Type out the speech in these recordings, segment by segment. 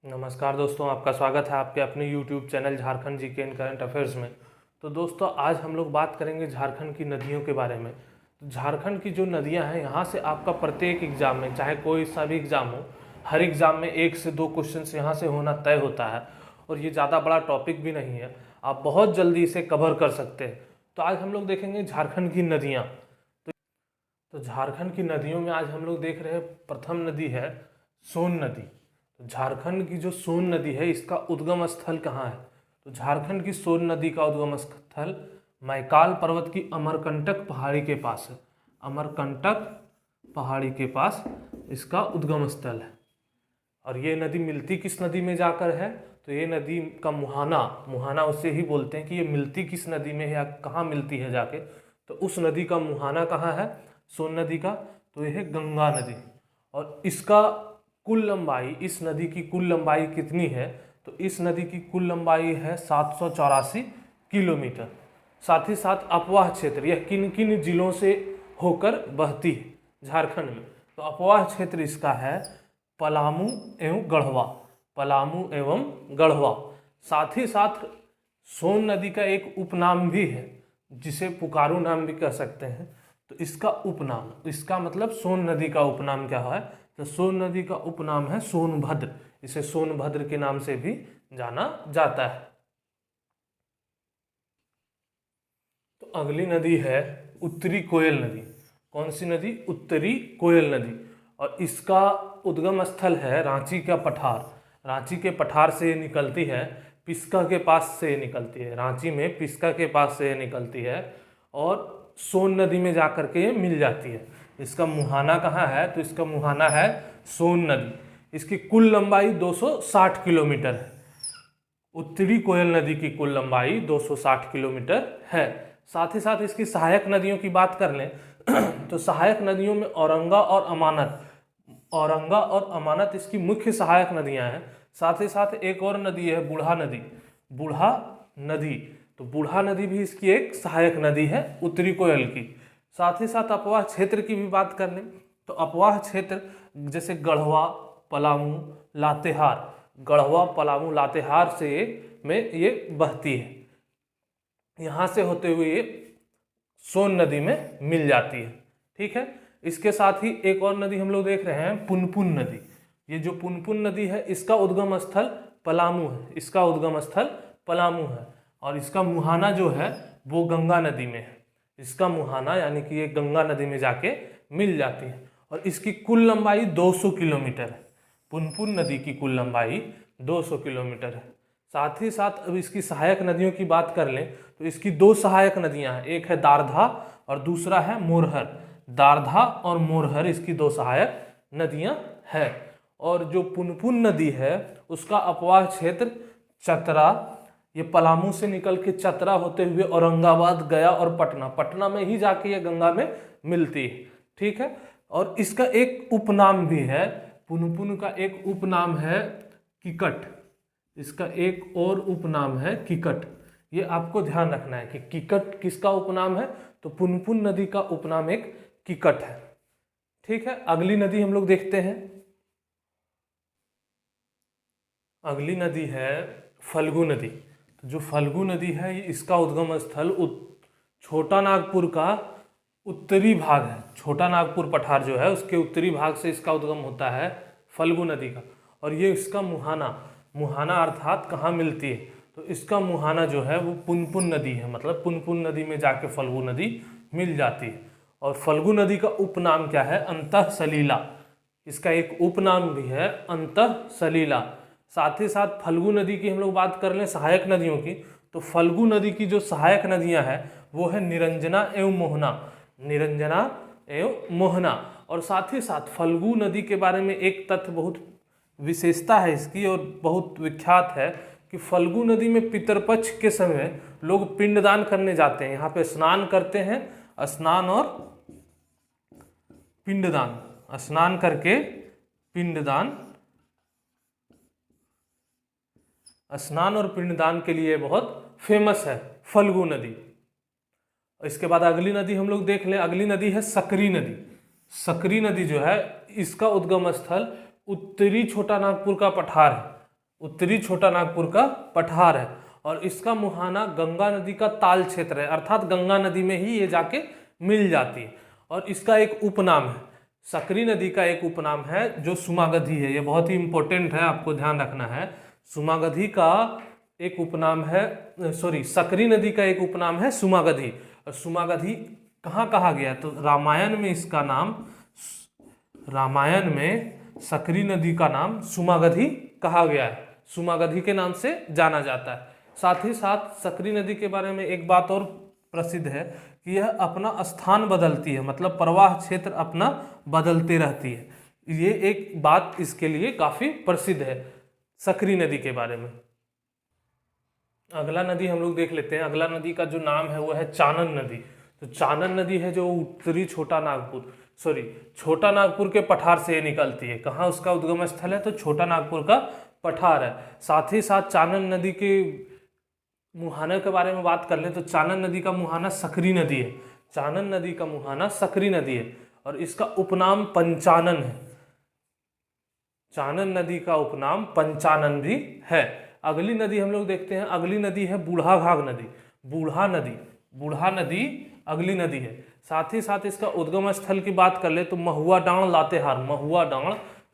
नमस्कार दोस्तों, आपका स्वागत है आपके अपने YouTube channel Jharkhand GK and current affairs में। तो दोस्तों, आज हम लोग बात करेंगे झारखंड की नदियों के बारे में। तो झारखंड की जो नदियां हैं, यहाँ से आपका प्रत्येक एग्जाम में, चाहे कोई सा भी एग्जाम हो, हर एग्जाम में 1 से 2 क्वेश्चन यहाँ से होना तय होता है। और ये ज़्यादा बड़ा टॉपिक भी नहीं है, आप बहुत जल्दी इसे कवर कर सकते हैं। तो आज हम लोग देखेंगे झारखंड की नदियाँ। तो झारखंड की नदियों में आज हम लोग देख रहे हैं, प्रथम नदी है सोन नदी। झारखंड की जो सोन नदी है, इसका उद्गम स्थल कहाँ है? तो झारखंड की सोन नदी का उद्गम स्थल मैकाल पर्वत की अमरकंटक पहाड़ी के पास है। अमरकंटक पहाड़ी के पास इसका उद्गम स्थल है। और ये नदी मिलती किस नदी में जाकर है? तो ये नदी का मुहाना उसे ही बोलते हैं कि ये मिलती किस नदी में है या कहाँ मिलती है जाके। तो उस नदी का मुहाना कहाँ है सोन नदी का? तो यह है गंगा नदी। और इसका कुल लंबाई, इस नदी की कुल लंबाई कितनी है? तो इस नदी की कुल लंबाई है 784 किलोमीटर। साथ ही साथ अपवाह क्षेत्र, यह किन किन जिलों से होकर बहती है झारखंड में? तो अपवाह क्षेत्र इसका है पलामू एवं गढ़वा। पलामू एवं गढ़वा। साथ ही साथ सोन नदी का एक उपनाम भी है, जिसे पुकारू नाम भी कह सकते हैं। तो इसका उपनाम, इसका मतलब सोन नदी का उपनाम क्या है? तो सोन नदी का उपनाम है सोनभद्र। इसे सोनभद्र के नाम से भी जाना जाता है। तो अगली नदी है उत्तरी कोयल नदी। कौन सी नदी? उत्तरी कोयल नदी। और इसका उद्गम स्थल है रांची का पठार। रांची के पठार से ये निकलती है, पिस्का के पास से निकलती है। रांची में पिस्का के पास से निकलती है और सोन नदी में जाकर के ये मिल जाती है। इसका मुहाना कहाँ है? तो इसका मुहाना है सोन नदी। इसकी कुल लंबाई 260 किलोमीटर है। उत्तरी कोयल नदी की कुल लंबाई 260 किलोमीटर है। साथ ही साथ इसकी सहायक नदियों की बात कर लें तो सहायक नदियों में औरंगा और अमानत इसकी मुख्य सहायक नदियां हैं। साथ ही साथ एक और नदी है बूढ़ा नदी। बूढ़ा नदी, तो बूढ़ा नदी भी इसकी एक सहायक नदी है उत्तरी कोयल की। साथ ही साथ अपवाह क्षेत्र की भी बात कर लें तो अपवाह क्षेत्र जैसे गढ़वा, पलामू, लातेहार, गढ़वा, पलामू, लातेहार से में ये बहती है। यहाँ से होते हुए ये सोन नदी में मिल जाती है। ठीक है। इसके साथ ही एक और नदी हम लोग देख रहे हैं पुनपुन नदी। ये जो पुनपुन नदी है, इसका उद्गम स्थल पलामू है। इसका उद्गम स्थल पलामू है। और इसका मुहाना जो है वो गंगा नदी में है। इसका मुहाना यानी कि ये गंगा नदी में जाके मिल जाती है। और इसकी कुल लंबाई 200 किलोमीटर है। पुनपुन नदी की कुल लंबाई 200 किलोमीटर है। साथ ही साथ अब इसकी सहायक नदियों की बात कर लें तो इसकी 2 सहायक नदियां हैं, एक है दारधा और दूसरा है मोरहर। दारधा और मोरहर इसकी 2 सहायक नदियां हैं। और जो पुनपुन नदी है उसका अपवाह क्षेत्र चतरा, ये पलामू से निकल के चतरा होते हुए औरंगाबाद, गया और पटना में ही जाके ये गंगा में मिलती है। ठीक है। और इसका एक उपनाम भी है, पुनपुन का एक उपनाम है किकट। इसका एक और उपनाम है किकट। ये आपको ध्यान रखना है कि किकट किसका उपनाम है? तो पुनपुन नदी का उपनाम एक किकट है। ठीक है। अगली नदी हम लोग देखते हैं। अगली नदी है फल्गु नदी। तो जो फल्गु नदी है, इसका उद्गम स्थल छोटा नागपुर का उत्तरी भाग है। छोटा नागपुर पठार जो है उसके उत्तरी भाग से इसका उद्गम होता है फल्गु नदी का। और ये इसका मुहाना अर्थात कहाँ मिलती है? तो इसका मुहाना जो है वो पुनपुन नदी है। मतलब पुनपुन नदी में जाके फल्गु नदी मिल जाती है। और फल्गु नदी का उपनाम क्या है? अंतः सलीला। इसका एक उपनाम भी है अंतः सलीला। साथ ही साथ फल्गु नदी की हम लोग बात कर लें सहायक नदियों की, तो फल्गु नदी की जो सहायक नदियां हैं वो है निरंजना एवं मोहना। निरंजना एवं मोहना। और साथ ही साथ फल्गु नदी के बारे में एक तथ्य, बहुत विशेषता है इसकी और बहुत विख्यात है कि फल्गु नदी में पितरपक्ष के समय लोग पिंडदान करने जाते हैं। यहाँ पे स्नान करते हैं, स्नान और पिंडदान, स्नान करके पिंडदान, स्नान और पिंडदान के लिए बहुत फेमस है फल्गु नदी। इसके बाद अगली नदी हम लोग देख लें। अगली नदी है सकरी नदी। सकरी नदी जो है इसका उद्गम स्थल उत्तरी छोटा नागपुर का पठार है। उत्तरी छोटा नागपुर का पठार है। और इसका मुहाना गंगा नदी का ताल क्षेत्र है, अर्थात गंगा नदी में ही ये जाके मिल जाती है। और इसका एक उपनाम है, सकरी नदी का एक उपनाम है जो सुमागधी है। ये बहुत ही इंपॉर्टेंट है, आपको ध्यान रखना है। सुमागधी का एक उपनाम है, सकरी नदी का एक उपनाम है सुमागधी। और सुमागधी कहाँ कहा गया, तो रामायण में इसका नाम, रामायण में सकरी नदी का नाम सुमागधी कहा गया है, सुमागधी के नाम से जाना जाता है। साथ ही साथ सकरी नदी के बारे में एक बात और प्रसिद्ध है कि यह अपना स्थान बदलती है, मतलब प्रवाह क्षेत्र अपना बदलते रहती है। ये एक बात इसके लिए काफी प्रसिद्ध है सकरी नदी के बारे में। अगला नदी हम लोग देख लेते हैं। अगला नदी का जो नाम है वो है चानन नदी। तो चानन नदी है जो उत्तरी छोटा नागपुर के पठार से ये निकलती है। कहाँ उसका उद्गम स्थल है, तो छोटा नागपुर का पठार है। साथ ही साथ चानन नदी के मुहाने के बारे में बात कर लें तो चानन नदी का मुहाना सकरी नदी है। चानन नदी का मुहाना सकरी नदी है और इसका उपनाम पंचानन है। चानन नदी का उपनाम पंचानन भी है। अगली नदी हम लोग देखते हैं। अगली नदी है बूढ़ाघाघ नदी। बूढ़ा नदी अगली नदी है। साथ ही साथ इसका उद्गम स्थल की बात कर ले तो महुआ डांड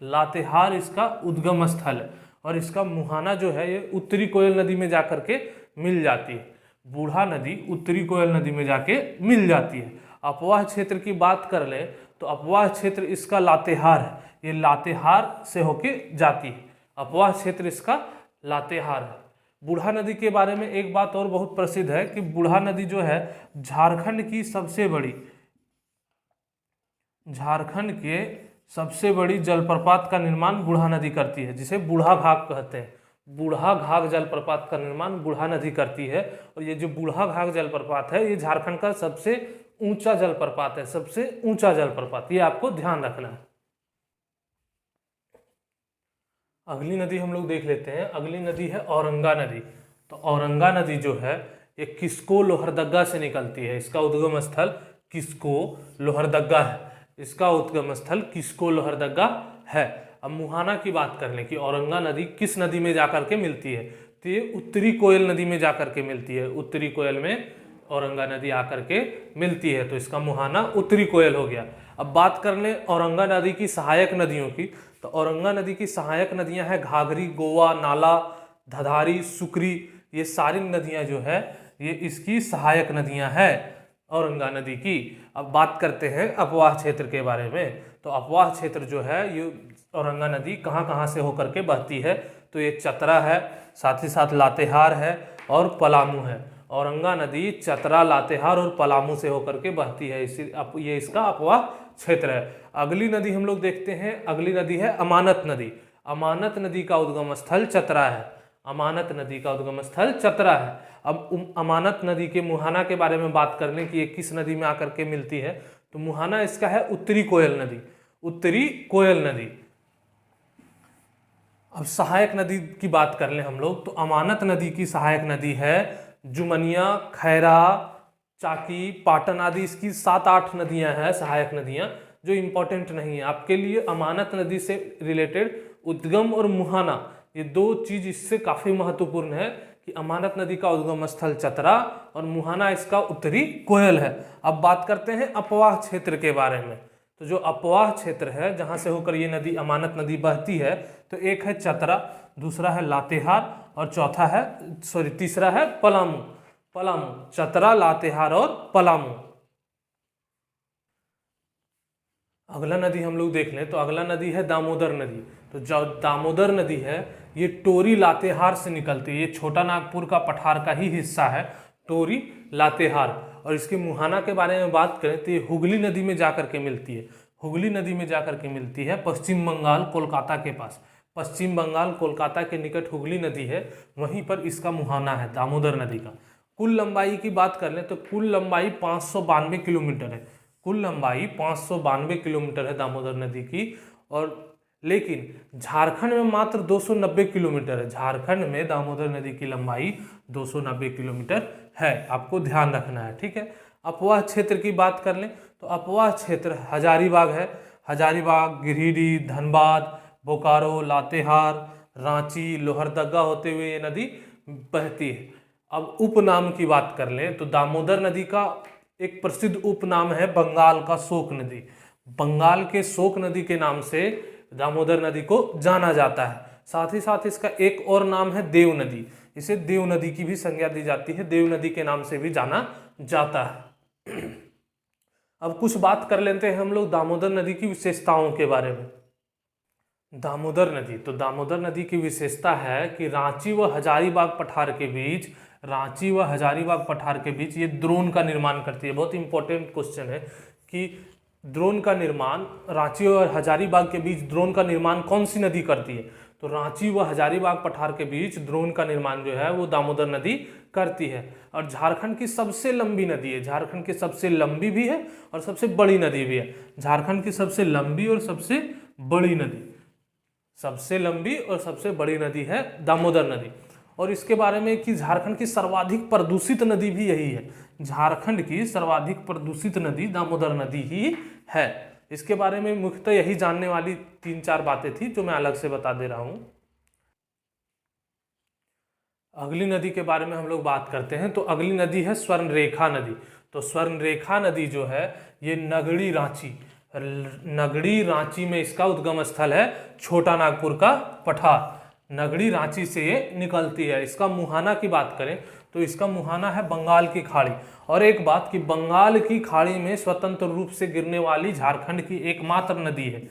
लातेहार इसका उद्गम स्थल है। और इसका मुहाना जो है ये उत्तरी कोयल नदी में जाकर के मिल जाती है। बूढ़ा नदी उत्तरी कोयल नदी में जाके मिल जाती है। अपवाह क्षेत्र की बात कर ले तो अपवाह क्षेत्र इसका लातेहार है, ये लातेहार से होके जाती है। अपवाह क्षेत्र इसका लातेहार है। बूढ़ा नदी के बारे में एक बात और बहुत प्रसिद्ध है कि बूढ़ा नदी जो है झारखंड के सबसे बड़ी जलप्रपात का निर्माण बूढ़ा नदी करती है, जिसे बूढ़ा घाघ कहते हैं। बूढ़ा घाघ जलप्रपात का निर्माण बूढ़ा नदी करती है। और ये जो बूढ़ा घाघ जलप्रपात है ये झारखंड का सबसे ऊंचा जलप्रपात है, सबसे ऊंचा जलप्रपात, ये आपको ध्यान रखना है। अगली नदी हम लोग देख लेते हैं। अगली नदी है औरंगा नदी। तो औरंगा नदी जो है ये किस्को लोहरदग्गा से निकलती है। इसका उद्गम स्थल किस्को लोहरदग्गा है। इसका उद्गम स्थल किस्को लोहरदग्गा है। अब मुहाना की बात कर लें कि औरंगा नदी किस नदी में जाकर के मिलती है, तो ये उत्तरी कोयल नदी में जाकर के मिलती है। उत्तरी कोयल में औरंगा नदी आकर के मिलती है, तो इसका मुहाना उत्तरी कोयल हो गया। अब बात कर लें औरंगा नदी की सहायक नदियों की, तो औरंगा नदी की सहायक नदियां हैं घाघरी, गोवा, नाला, धधारी, सुकरी। ये सारी नदियां जो है ये इसकी सहायक नदियां हैं औरंगा नदी की। अब बात करते हैं अपवाह क्षेत्र के बारे में। तो अपवाह क्षेत्र जो है ये औरंगा नदी कहाँ कहाँ से होकर के बहती है, तो ये चतरा है, साथ ही साथ लातेहार है और पलामू है। औरंगा नदी चतरा, लातेहार और पलामू से होकर के बहती है। ये इसका अपवाह क्षेत्र है। अगली नदी हम लोग देखते हैं। अगली नदी है अमानत नदी। अमानत नदी का उद्गम स्थल चतरा है। अमानत नदी का उद्गम स्थल चतरा है। अब अमानत नदी के मुहाना के बारे में बात कर लें कि ये किस नदी में आकर के मिलती है, तो मुहाना इसका है उत्तरी कोयल नदी। उत्तरी कोयल नदी। अब सहायक नदी की बात कर लें हम लोग, तो अमानत नदी की सहायक नदी है जुमनिया, खैरा, चाकी, पाटन आदि। इसकी 7-8 नदियां हैं सहायक नदियां जो इंपॉर्टेंट नहीं है आपके लिए। अमानत नदी से रिलेटेड उद्गम और मुहाना, ये दो चीज इससे काफी महत्वपूर्ण है कि अमानत नदी का उद्गम स्थल चतरा और मुहाना इसका उत्तरी कोयल है। अब बात करते हैं अपवाह क्षेत्र के बारे में। तो जो अपवाह क्षेत्र है जहां से होकर ये नदी अमानत नदी बहती है, तो एक है चतरा, दूसरा है लातेहार और तीसरा है पलामू। चतरा, लातेहार और पलामू। अगला नदी हम लोग देख लें तो अगला नदी है दामोदर नदी। तो जो दामोदर नदी है ये टोरी लातेहार से निकलती है। ये छोटा नागपुर का पठार का ही हिस्सा है, टोरी लातेहार। और इसके मुहाना के बारे में बात करें तो ये हुगली नदी में जाकर के मिलती है। हुगली नदी में जाकर के मिलती है पश्चिम बंगाल कोलकाता के पास। पश्चिम बंगाल कोलकाता के निकट हुगली नदी है, वहीं पर इसका मुहाना है दामोदर नदी का। कुल लंबाई की बात कर लें तो कुल लंबाई 592 किलोमीटर है। कुल लंबाई 592 किलोमीटर है दामोदर नदी की। और लेकिन झारखंड में मात्र 290 किलोमीटर है। झारखंड में दामोदर नदी की लंबाई 290 किलोमीटर है, आपको ध्यान रखना है, ठीक है। अपवाह क्षेत्र की बात कर लें तो अपवाह क्षेत्र हजारीबाग है। हजारीबाग, गिरिडीह, धनबाद, बोकारो, लातेहार, रांची, लोहरदगा होते हुए ये नदी बहती है। अब उपनाम की बात कर लें तो दामोदर नदी का एक प्रसिद्ध उपनाम है बंगाल का शोक नदी। बंगाल के शोक नदी के नाम से दामोदर नदी को जाना जाता है। साथ ही साथ इसका एक और नाम है देव नदी, इसे देव नदी की भी संज्ञा दी जाती है, देव नदी के नाम से भी जाना जाता है। अब कुछ बात कर लेते हैं हम लोग दामोदर नदी की विशेषताओं के बारे में। दामोदर नदी, तो दामोदर नदी की विशेषता है कि रांची व हजारीबाग पठार के बीच, रांची व हजारीबाग पठार के बीच ये द्रोण का निर्माण करती है। बहुत इंपॉर्टेंट क्वेश्चन है कि द्रोण का निर्माण, रांची और हजारीबाग के बीच द्रोण का निर्माण कौन सी नदी करती है? तो रांची व हजारीबाग पठार के बीच द्रोण का निर्माण जो है वो दामोदर नदी करती है। और झारखंड की सबसे लंबी नदी है, झारखंड की सबसे लंबी भी है और सबसे बड़ी नदी भी है। झारखंड की सबसे लंबी और सबसे बड़ी नदी, सबसे लंबी और सबसे बड़ी नदी है दामोदर नदी। और इसके बारे में कि झारखंड की सर्वाधिक प्रदूषित नदी भी यही है, झारखंड की सर्वाधिक प्रदूषित नदी दामोदर नदी ही है। इसके बारे में मुख्यतः यही जानने वाली 3-4 बातें थी जो मैं अलग से बता दे रहा हूं। अगली नदी के बारे में हम लोग बात करते हैं, तो अगली नदी है स्वर्णरेखा नदी। तो स्वर्णरेखा नदी जो है ये नगड़ी रांची में इसका उद्गम स्थल है, छोटा नागपुर का पठार, नगड़ी रांची से ये निकलती है। इसका मुहाना की बात करें तो इसका मुहाना है बंगाल की खाड़ी। और एक बात कि बंगाल की खाड़ी में स्वतंत्र रूप से गिरने वाली झारखंड की एकमात्र नदी है,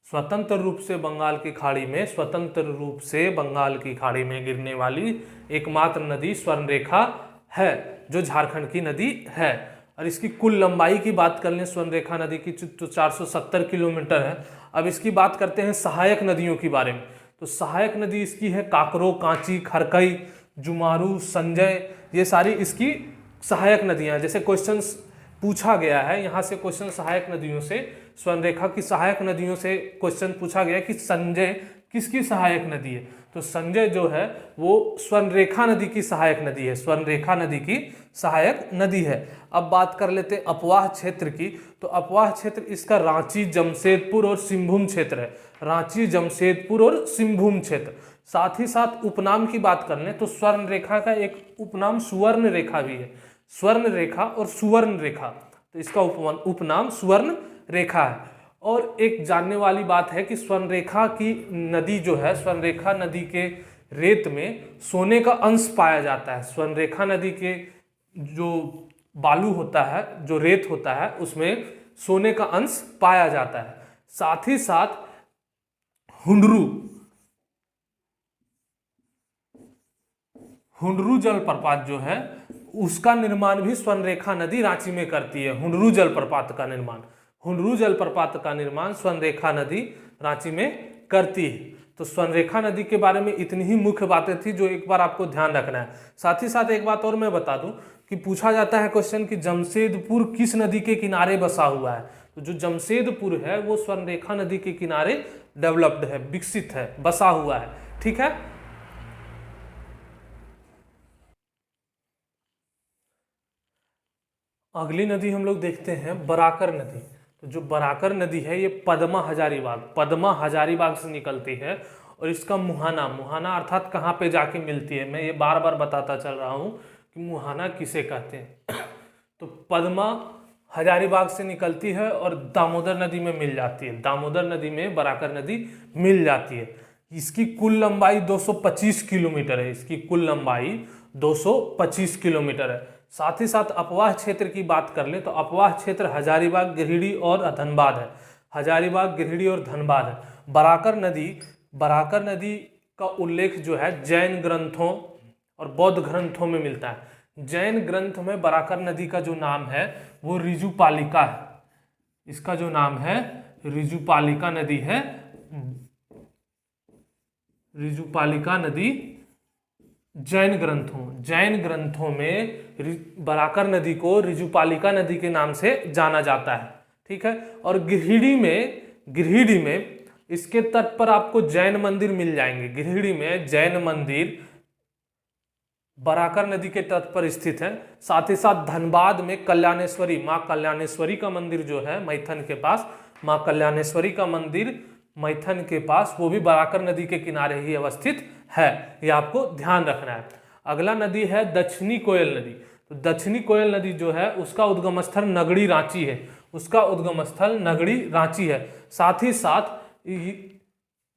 स्वतंत्र रूप से बंगाल की खाड़ी में, स्वतंत्र रूप से बंगाल की खाड़ी में गिरने वाली एकमात्र नदी स्वर्णरेखा है जो झारखंड की नदी है। और इसकी कुल लंबाई की बात कर लें स्वर्णरेखा नदी की तो 470 किलोमीटर है। अब इसकी बात करते हैं सहायक नदियों के बारे में। तो सहायक नदी इसकी है काकरो, कांची, खरकई, जुमारू, संजय, ये सारी इसकी सहायक नदियां हैं। जैसे क्वेश्चंस पूछा गया है यहाँ से, क्वेश्चन सहायक नदियों से, स्वर्णरेखा की सहायक नदियों से क्वेश्चन पूछा गया कि संजय किसकी सहायक नदी है? तो संजय जो है वो स्वर्णरेखा नदी की सहायक नदी है, स्वर्णरेखा नदी की सहायक नदी है। अब बात कर लेते हैं अपवाह क्षेत्र की। तो अपवाह क्षेत्र इसका रांची, जमशेदपुर और सिंहभूम क्षेत्र है, रांची, जमशेदपुर और सिंहभूम क्षेत्र। साथ ही साथ उपनाम की बात कर लें तो स्वर्ण रेखा का एक उपनाम सुवर्ण रेखा भी है, स्वर्ण रेखा और सुवर्ण रेखा, तो इसका उपनाम सुवर्ण रेखा है। और एक जानने वाली बात है कि स्वर्णरेखा की नदी जो है, स्वर्णरेखा नदी के रेत में सोने का अंश पाया जाता है। स्वर्णरेखा नदी के जो बालू होता है, जो रेत होता है, उसमें सोने का अंश पाया जाता है। साथ ही साथ हुंडरू जलप्रपात जो है उसका निर्माण भी स्वर्णरेखा नदी रांची में करती है। हुंडरू जलप्रपात का निर्माण, हुंडरू जलप्रपात का निर्माण स्वर्णरेखा नदी रांची में करती है। तो स्वर्णरेखा नदी के बारे में इतनी ही मुख्य बातें थी जो एक बार आपको ध्यान रखना है। साथ ही साथ एक बात और मैं बता दूं कि पूछा जाता है क्वेश्चन कि जमशेदपुर किस नदी के किनारे बसा हुआ है? तो जो जमशेदपुर है वो स्वर्णरेखा नदी के किनारे डेवलप्ड है, विकसित है, बसा हुआ है। ठीक है। अगली नदी हम लोग देखते हैं बराकर नदी। तो जो बराकर नदी है ये पद्मा हजारीबाग से निकलती है। और इसका मुहाना अर्थात कहाँ पे जाके मिलती है, मैं ये बार बार बताता चल रहा हूँ कि मुहाना किसे कहते हैं। तो पद्मा हजारीबाग से निकलती है और दामोदर नदी में मिल जाती है, दामोदर नदी में बराकर नदी मिल जाती है। इसकी कुल लंबाई 225 किलोमीटर है, इसकी कुल लंबाई 225 किलोमीटर है। साथ ही साथ अपवाह क्षेत्र की बात कर ले तो अपवाह क्षेत्र हजारीबाग, गिरिडीह और धनबाद है, हजारीबाग, गिरिडीह और धनबाद है। बराकर नदी का उल्लेख जो है जैन ग्रंथों और बौद्ध ग्रंथों में मिलता है। जैन ग्रंथ में बराकर नदी का जो नाम है वो ऋजुपालिका है, इसका जो नाम है ऋजुपालिका नदी है, ऋजुपालिका नदी जैन ग्रंथों में बराकर नदी को ऋजुपालिका नदी के नाम से जाना जाता है। ठीक है। और गिरिडीह में इसके तट पर आपको जैन मंदिर मिल जाएंगे। गिरिडीह में जैन मंदिर बराकर नदी के तट पर स्थित है। साथ ही साथ धनबाद में कल्याणेश्वरी, माँ कल्याणेश्वरी का मंदिर जो है मैथन के पास, माँ कल्याणेश्वरी का मंदिर मैथन के पास, वो भी बराकर नदी के किनारे ही अवस्थित है, ये आपको ध्यान रखना है। अगला नदी है दक्षिणी कोयल नदी। तो दक्षिणी कोयल नदी जो है उसका उद्गम स्थल नगड़ी रांची है, उसका उद्गम स्थल नगड़ी रांची है। साथ ही साथ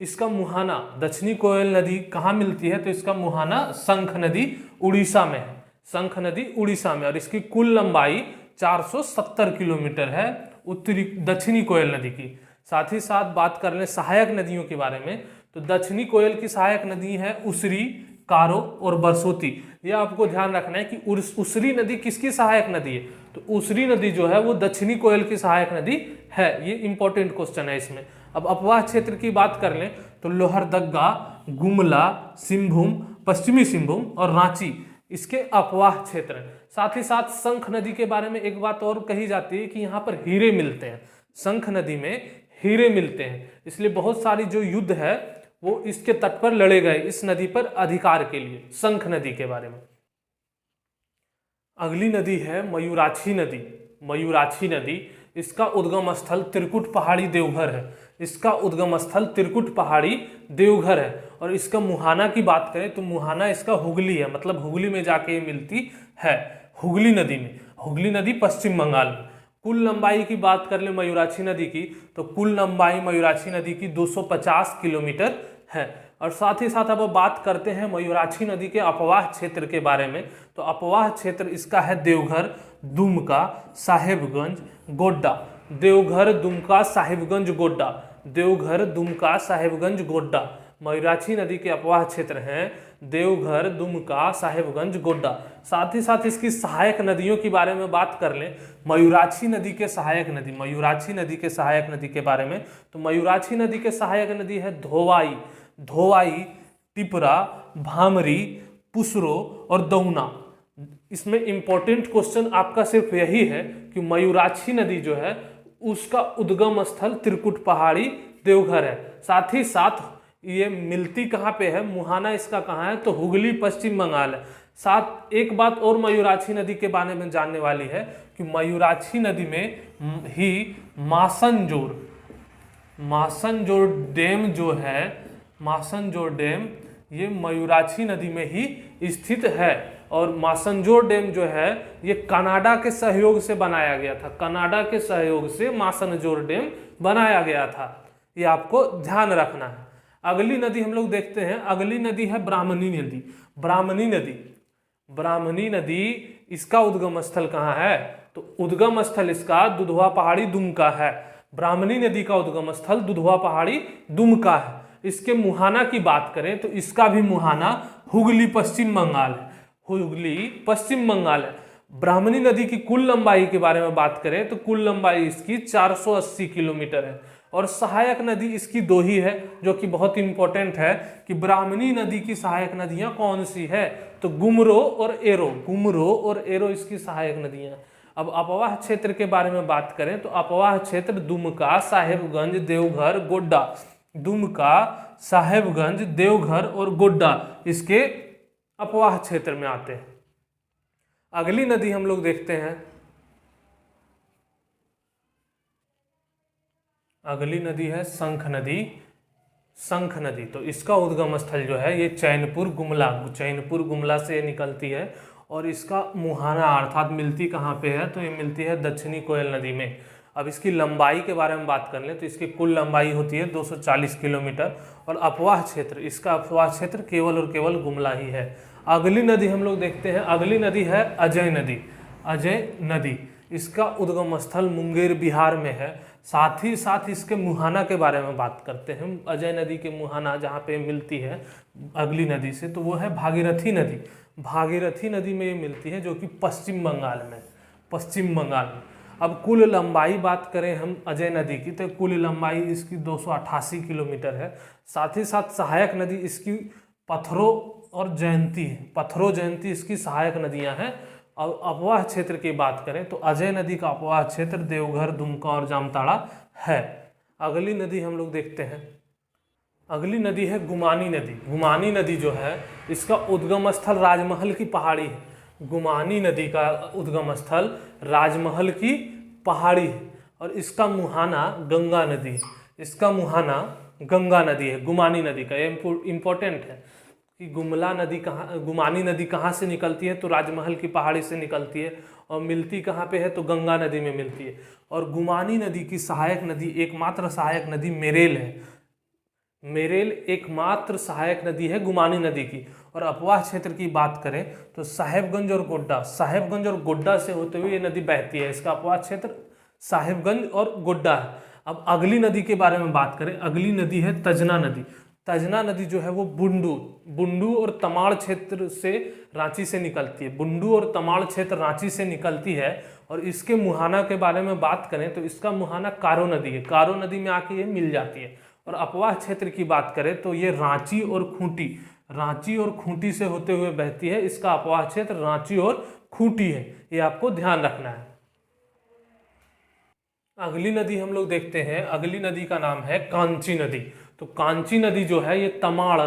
इसका मुहाना, दक्षिणी कोयल नदी कहाँ मिलती है, तो इसका मुहाना शंख नदी उड़ीसा में है, शंख नदी उड़ीसा में, और इसकी कुल लंबाई 470 किलोमीटर है उत्तरी दक्षिणी कोयल नदी की। साथ ही साथ बात कर लें सहायक नदियों के बारे में, तो दक्षिणी कोयल की सहायक नदी है उसरी, कारो और बरसोती। ये आपको ध्यान रखना है कि उसरी नदी किसकी सहायक नदी है, तो उसरी नदी जो है वो दक्षिणी कोयल की सहायक नदी है। ये इंपॉर्टेंट क्वेश्चन है इसमें। अब अपवाह क्षेत्र की बात कर लें तो लोहरदगा, गुमला, सिंहभूम, पश्चिमी सिंहभूम और रांची इसके अपवाह क्षेत्र हैं। साथ ही साथ शंख नदी के बारे में एक बात और कही जाती है कि यहाँ पर हीरे मिलते हैं, शंख नदी में हीरे मिलते हैं, इसलिए बहुत सारी जो युद्ध है वो इसके तट पर लड़े गए इस नदी पर अधिकार के लिए, शंख नदी के बारे में। अगली नदी है मयूराक्षी नदी। मयूराक्षी नदी, इसका उद्गम स्थल त्रिकुट पहाड़ी देवघर है, इसका उद्गम स्थल त्रिकुट पहाड़ी देवघर है। और इसका मुहाना की बात करें तो मुहाना इसका हुगली है, मतलब हुगली में जाके ये मिलती है, हुगली नदी में। हुगली नदी पश्चिम बंगाल में। कुल लंबाई की बात कर ले मयूराक्षी नदी की, तो कुल लंबाई मयूराक्षी नदी की 250 किलोमीटर है। और साथ ही साथ अब बात करते हैं मयूराक्षी नदी के अपवाह क्षेत्र के बारे में, तो अपवाह क्षेत्र इसका है देवघर, दुमका, साहेबगंज, गोड्डा। देवघर, दुमका, साहेबगंज, गोड्डा, देवघर, दुमका, साहेबगंज, गोड्डा मयूराक्षी नदी के अपवाह क्षेत्र हैं, देवघर, दुमका, साहेबगंज, गोड्डा। साथ ही साथ इसकी सहायक नदियों के बारे में बात कर लें, मयूराक्षी नदी के सहायक नदी, मयूराक्षी नदी के सहायक नदी के बारे में, तो मयूराक्षी नदी के सहायक नदी है धोवाई, धोवाई, टिपरा, भामरी, पुसरो और दौना। इसमें इंपॉर्टेंट क्वेश्चन आपका सिर्फ यही है कि मयूराक्षी नदी जो है उसका उद्गम स्थल त्रिकुट पहाड़ी देवघर है। साथ ही साथ ये मिलती कहाँ पे है, मुहाना इसका कहाँ है, तो हुगली पश्चिम बंगाल है। साथ एक बात और मयूराक्षी नदी के बारे में जानने वाली है कि मयूराक्षी नदी में ही मासनजोर, मासनजोर डैम जो है, मासनजोर डैम ये मयूराक्षी नदी में ही स्थित है। और मासनजोर डैम जो है ये कनाडा के सहयोग से बनाया गया था, कनाडा के सहयोग से मासनजोर डैम बनाया गया था, ये आपको ध्यान रखना है। अगली नदी हम लोग देखते हैं, अगली नदी है ब्राह्मणी नदी। ब्राह्मणी नदी, ब्राह्मणी नदी इसका उद्गम स्थल कहाँ है, तो उद्गम स्थल इसका दुधवा पहाड़ी दुमका है। ब्राह्मणी नदी का उद्गम स्थल दुधवा पहाड़ी दुमका है। इसके मुहाना की बात करें तो इसका भी मुहाना हुगली पश्चिम बंगाल है, हुगली पश्चिम बंगाल है। ब्राह्मणी नदी की कुल लंबाई के बारे में बात करें तो कुल लंबाई इसकी 480 किलोमीटर है। और सहायक नदी इसकी दो ही है, जो कि बहुत इंपॉर्टेंट है कि ब्राह्मणी नदी की सहायक नदियां कौन सी है, तो गुमरो और एरो, गुमरो और एरो इसकी सहायक नदियां। अब अपवाह क्षेत्र के बारे में बात करें तो अपवाह क्षेत्र दुमका, साहेबगंज, देवघर, गोड्डा, दुमका, साहेबगंज, देवघर और गोड्डा इसके अपवाह क्षेत्र में आते हैं। अगली नदी हम लोग देखते हैं, अगली नदी है शंख नदी। शंख नदी, तो इसका उद्गम स्थल जो है ये चैनपुर गुमला, चैनपुर गुमला से निकलती है। और इसका मुहाना अर्थात मिलती कहाँ पे है, तो ये मिलती है दक्षिणी कोयल नदी में। अब इसकी लंबाई के बारे में बात कर लें तो इसकी कुल लंबाई होती है 240 किलोमीटर। और अपवाह क्षेत्र, इसका अपवाह क्षेत्र केवल और केवल गुमला ही है। अगली नदी हम लोग देखते हैं, अगली नदी है अजय नदी। अजय नदी, इसका उद्गम स्थल मुंगेर बिहार में है। साथ ही साथ इसके मुहाना के बारे में बात करते हैं। अजय नदी के मुहाना जहाँ पे मिलती है अगली नदी से, तो वो है भागीरथी नदी। भागीरथी नदी में ये मिलती है, जो कि पश्चिम बंगाल में, पश्चिम बंगाल में। अब कुल लंबाई बात करें हम अजय नदी की, तो कुल लंबाई इसकी 288 किलोमीटर है। साथ ही साथ सहायक नदी इसकी पत्थरों और जयंती है, पत्थरों जयंती इसकी सहायक नदियां हैं। अब अपवाह क्षेत्र की बात करें तो अजय नदी का अपवाह क्षेत्र देवघर, दुमका और जामताड़ा है। अगली नदी हम लोग देखते हैं, अगली नदी है गुमानी नदी। गुमानी नदी जो है इसका उद्गम स्थल राजमहल की पहाड़ी है। गुमानी नदी का उद्गम स्थल राजमहल की पहाड़ी है। और इसका मुहाना गंगा नदी है, इसका मुहाना गंगा नदी है, गुमानी नदी का। ये इम्पोर्टेंट है कि गुमानी नदी कहाँ से निकलती है, तो राजमहल की पहाड़ी से निकलती है, और मिलती कहाँ पे है, तो गंगा नदी में मिलती है। और गुमानी नदी की सहायक नदी, एकमात्र सहायक नदी मेरेल है। मेरेल एकमात्र सहायक नदी है गुमानी नदी की। और अपवाह क्षेत्र की बात करें तो साहेबगंज और गोड्डा से होते हुए ये नदी बहती है। इसका अपवाह क्षेत्र साहेबगंज और गोड्डा है। अब अगली नदी के बारे में बात करें, अगली नदी है तजना नदी। तजना नदी जो है वो बुंडू और तमाड़ क्षेत्र से रांची से निकलती है। बुंडू और तमाड़ क्षेत्र रांची से निकलती है। और इसके मुहाना के बारे में बात करें तो इसका मुहाना कारो नदी है, कारो नदी में आके ये मिल जाती है। और अपवाह क्षेत्र की बात करें तो ये रांची और खूंटी से होते हुए बहती है। इसका अपवाह क्षेत्र रांची और खूंटी है, ये आपको ध्यान रखना है। अगली नदी हम लोग देखते हैं, अगली नदी का नाम है कांची नदी। तो कांची नदी जो है ये तमाड़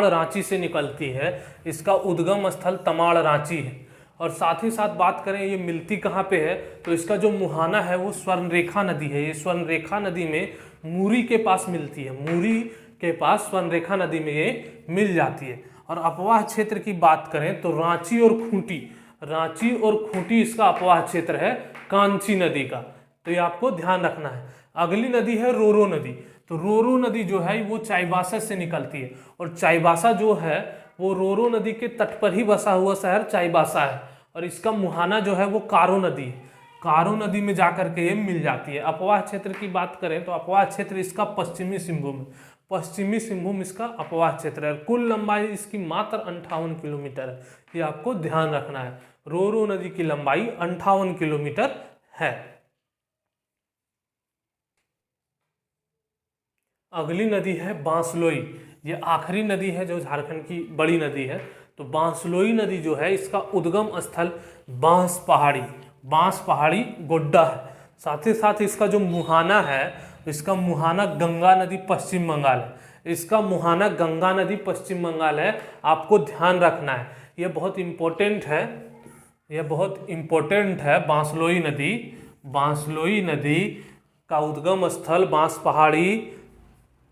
रांची से निकलती है। इसका उद्गम स्थल तमाड़ रांची है। और साथ ही साथ बात करें ये मिलती कहाँ पे है, तो इसका जो मुहाना है वो स्वर्णरेखा नदी है। ये स्वर्णरेखा नदी में मूरी के पास मिलती है, मूरी के पास स्वर्णरेखा नदी में ये मिल जाती है। और अपवाह क्षेत्र की बात करें तो रांची और खूंटी इसका अपवाह क्षेत्र है कांची नदी का। तो ये आपको ध्यान रखना है। अगली नदी है रोरो नदी। तो रोरो नदी जो है वो चाईबासा से निकलती है। और चाईबासा जो है वो रोरो नदी के तट पर ही बसा हुआ शहर चाईबासा है। और इसका मुहाना जो है वो कारो नदी है, कारो नदी में जाकर के ये मिल जाती है। अपवाह क्षेत्र की बात करें तो अपवाह क्षेत्र इसका पश्चिमी सिंहभूम इसका अपवाह क्षेत्र है। कुल लंबाई इसकी मात्र 58 किलोमीटर है, ये आपको ध्यान रखना है। रोरो नदी की लंबाई 58 किलोमीटर है। अगली नदी है बांसलोई। ये आखिरी नदी है जो झारखंड की बड़ी नदी है। तो बांसलोई नदी जो है इसका उद्गम स्थल बांस पहाड़ी गोड्डा है। साथ ही साथ इसका जो मुहाना है, इसका मुहाना गंगा नदी पश्चिम बंगाल है। इसका मुहाना गंगा नदी पश्चिम बंगाल है, आपको ध्यान रखना है। यह बहुत इम्पोर्टेंट है। बांसलोई नदी का उद्गम स्थल बांस पहाड़ी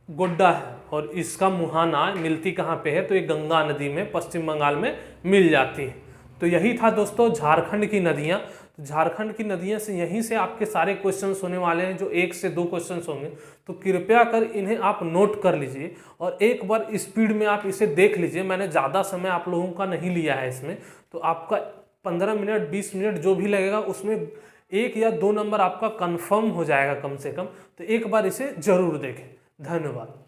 गोड्डा है। और इसका मुहाना मिलती कहाँ पे है, तो ये गंगा नदी में पश्चिम बंगाल में मिल जाती है। तो यही था दोस्तों झारखंड की नदियाँ। तो झारखंड की नदियाँ से यहीं से आपके सारे क्वेश्चंस होने वाले हैं, जो 1 से 2 क्वेश्चंस होंगे। तो कृपया कर इन्हें आप नोट कर लीजिए और एक बार स्पीड में आप इसे देख लीजिए। मैंने ज़्यादा समय आप लोगों का नहीं लिया है इसमें, तो आपका 15 मिनट 20 मिनट जो भी लगेगा उसमें 1 या 2 नंबर आपका कन्फर्म हो जाएगा कम से कम। तो एक बार इसे जरूर देखें। धन्यवाद।